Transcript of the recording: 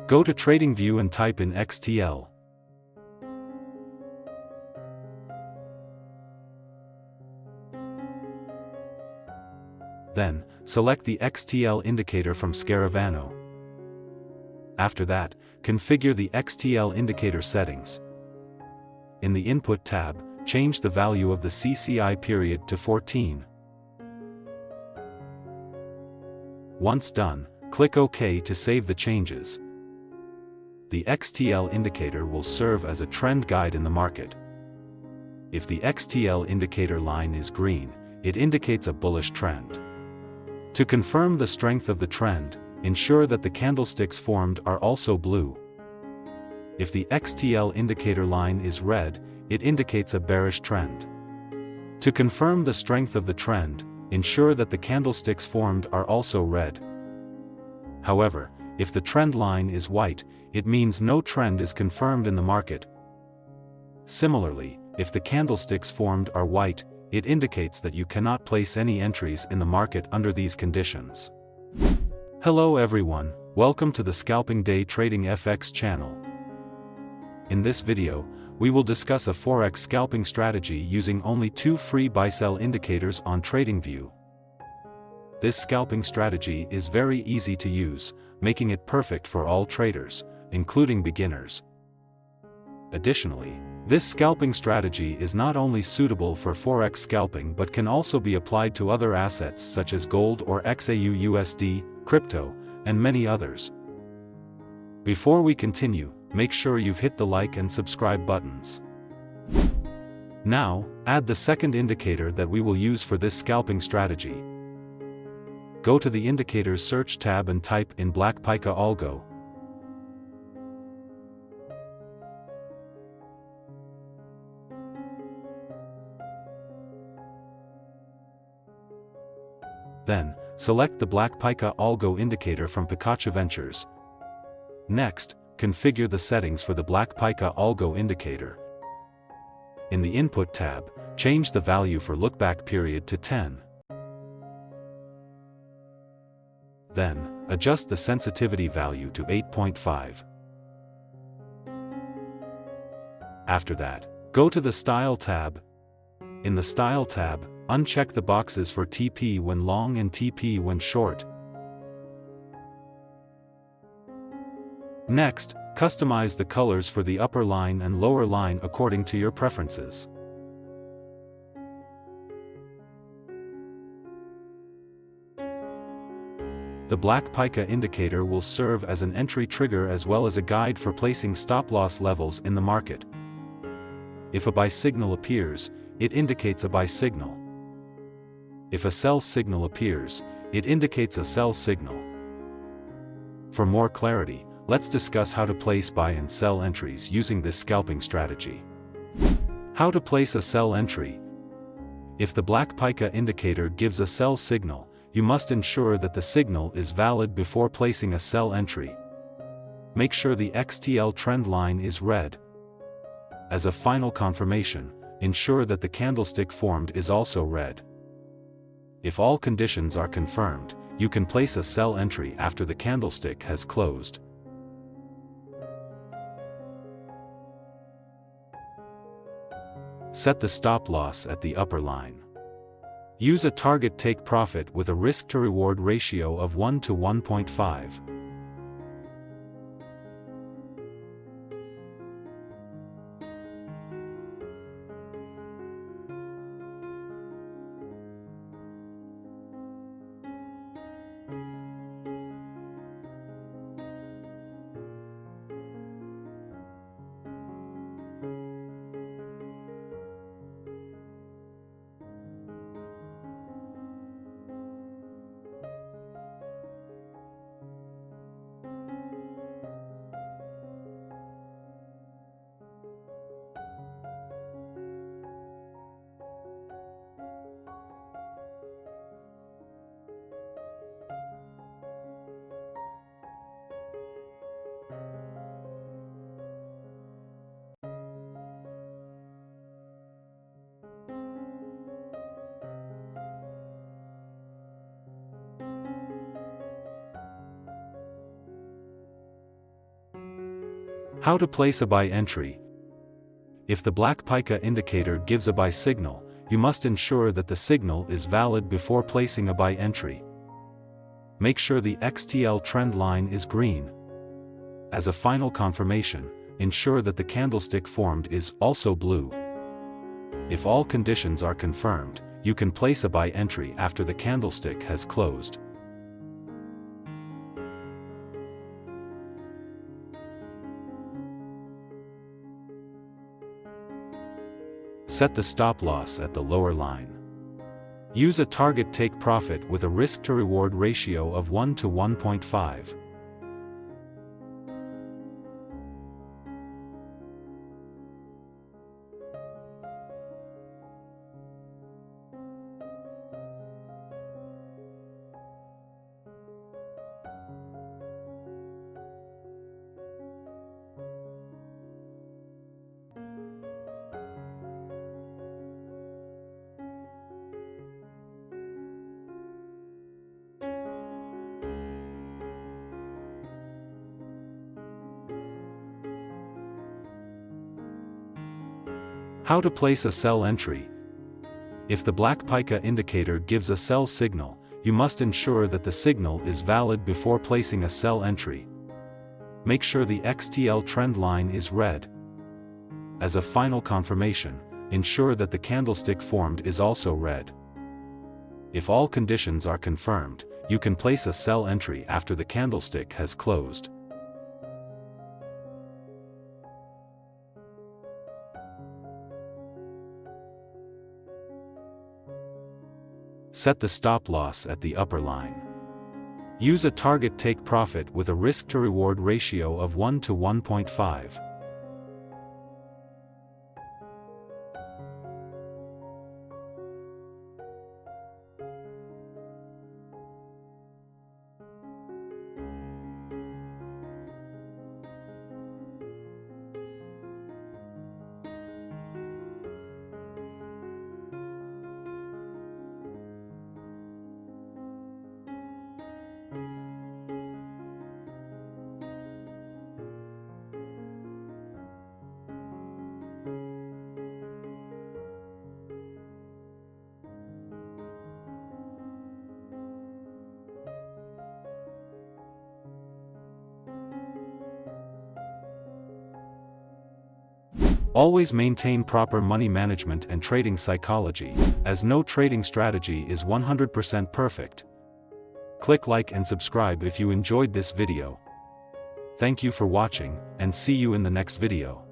Go to TradingView and type in XTL. Then, select the XTL indicator from Scaravano. After that, configure the XTL indicator settings. In the Input tab, change the value of the CCI period to 14. Once done, click OK to save the changes. The XTL indicator will serve as a trend guide in the market. If the XTL indicator line is green, it indicates a bullish trend. To confirm the strength of the trend, ensure that the candlesticks formed are also blue. If the XTL indicator line is red, it indicates a bearish trend. To confirm the strength of the trend, ensure that the candlesticks formed are also red. However, if the trend line is white, it means no trend is confirmed in the market. Similarly, if the candlesticks formed are white, it indicates that you cannot place any entries in the market under these conditions. Hello everyone, welcome to the Scalping Day Trading FX channel. In this video, we will discuss a forex scalping strategy using only 2 free buy-sell indicators on TradingView. This scalping strategy is very easy to use, making it perfect for all traders, including beginners. Additionally, this scalping strategy is not only suitable for forex scalping but can also be applied to other assets such as gold or XBTUSD, crypto, and many others. Before we continue, make sure you've hit the like and subscribe buttons. Now, add the second indicator that we will use for this scalping strategy. Go to the Indicators Search tab and type in Black Pika Algo. Then, select the Black Pika Algo indicator from Pikachu Ventures. Next, configure the settings for the Black Pika Algo indicator. In the Input tab, change the value for lookback period to 10. Then, adjust the sensitivity value to 8.5. After that, go to the Style tab. In the Style tab, uncheck the boxes for TP when long and TP when short. Next, customize the colors for the upper line and lower line according to your preferences. The Black Pika indicator will serve as an entry trigger as well as a guide for placing stop-loss levels in the market. If a buy signal appears, it indicates a buy signal. If a sell signal appears, it indicates a sell signal. For more clarity, let's discuss how to place buy and sell entries using this scalping strategy. How to place a sell entry. If the Black Pika indicator gives a sell signal, you must ensure that the signal is valid before placing a sell entry. Make sure the XTL trend line is red. As a final confirmation, ensure that the candlestick formed is also red. If all conditions are confirmed, you can place a sell entry after the candlestick has closed. Set the stop loss at the upper line. Use a target take profit with a risk to reward ratio of 1 to 1.5. How to place a buy entry. If the Black Pika indicator gives a buy signal, you must ensure that the signal is valid before placing a buy entry. Make sure the XTL trend line is green. As a final confirmation, ensure that the candlestick formed is also blue. If all conditions are confirmed, you can place a buy entry after the candlestick has closed. Set the stop loss at the lower line. Use a target take profit with a risk-to-reward ratio of 1 to 1.5. How to place a sell entry. If the Black Pika indicator gives a sell signal, you must ensure that the signal is valid before placing a sell entry. Make sure the XTL trend line is red. As a final confirmation, ensure that the candlestick formed is also red. If all conditions are confirmed, you can place a sell entry after the candlestick has closed. Set the stop loss at the upper line. Use a target take profit with a risk-to-reward ratio of 1 to 1.5. Always maintain proper money management and trading psychology, as no trading strategy is 100% perfect. Click like and subscribe if you enjoyed this video. Thank you for watching, and see you in the next video.